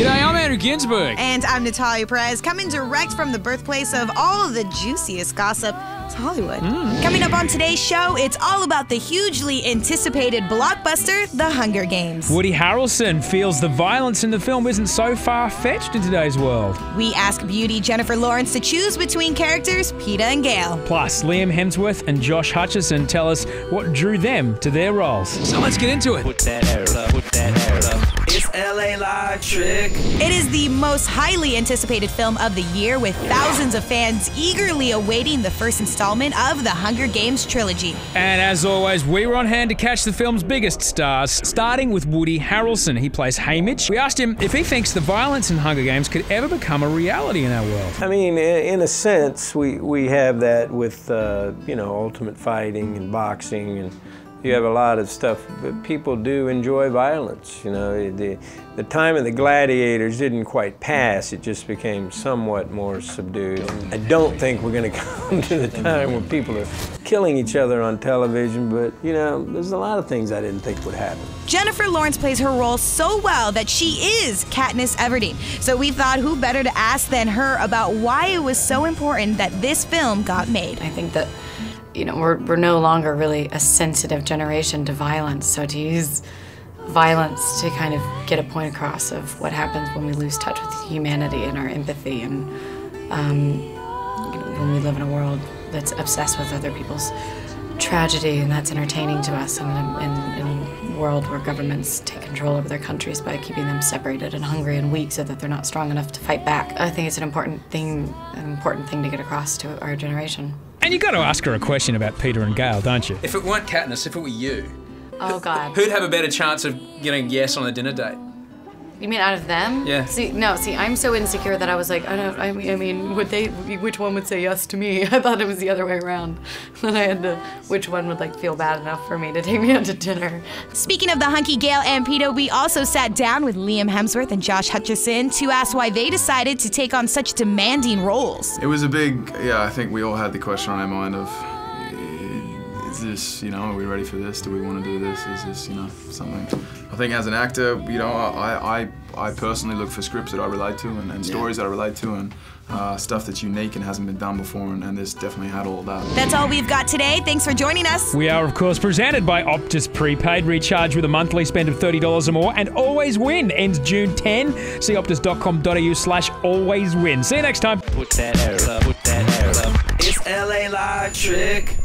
G'day, I'm Andrew Ginsberg. And I'm Natalia Perez, coming direct from the birthplace of all of the juiciest gossip. It's Hollywood. Coming up on today's show, it's all about the hugely anticipated blockbuster, The Hunger Games. Woody Harrelson feels the violence in the film isn't so far-fetched in today's world. We ask beauty Jennifer Lawrence to choose between characters Peter and Gale. Plus, Liam Hemsworth and Josh Hutcherson tell us what drew them to their roles. So let's get into it. Put that hair up, put that hair up. It's LA Live Trick. It is the most highly anticipated film of the year, with thousands of fans eagerly awaiting the first installment of the Hunger Games trilogy. And as always, we were on hand to catch the film's biggest stars, starting with Woody Harrelson. He plays Haymitch. We asked him if he thinks the violence in Hunger Games could ever become a reality in our world. I mean, in a sense, we have that with, ultimate fighting and boxing, and you have a lot of stuff, but people do enjoy violence. You know, the time of the gladiators didn't quite pass. It just became somewhat more subdued. I don't think we're going to come to the time when people are killing each other on television, but, there's a lot of things I didn't think would happen. Jennifer Lawrence plays her role so well that she is Katniss Everdeen. So we thought who better to ask than her about why it was so important that this film got made. I think that we're no longer really a sensitive generation to violence, so to use violence to kind of get a point across of what happens when we lose touch with humanity and our empathy, and when we live in a world that's obsessed with other people's tragedy, and that's entertaining to us, and in a world where governments take control over their countries by keeping them separated and hungry and weak so that they're not strong enough to fight back. I think it's an important thing to get across to our generation. And you got to ask her a question about Peter and Gale, don't you? If it weren't Katniss, if it were you, oh God, who'd have a better chance of getting yes on a dinner date? You mean out of them? Yeah. See, I'm so insecure that I was like, which one would say yes to me? I thought it was the other way around. Then I had to, which one would feel bad enough for me to take me out to dinner? Speaking of the hunky Gale and Peter, we also sat down with Liam Hemsworth and Josh Hutcherson to ask why they decided to take on such demanding roles. It was a big, I think we all had the question on our mind of, is this, are we ready for this? Do we want to do this? Is this, something? I think as an actor, I personally look for scripts that I relate to and stories that I relate to, and stuff that's unique and hasn't been done before, and this definitely had all of that. That's all we've got today. Thanks for joining us. We are, of course, presented by Optus Prepaid. Recharge with a monthly spend of $30 or more and always win. Ends June 10. See optus.com.au/alwayswin. See you next time. Put that hair up, put that hair up. It's LA Live Trick.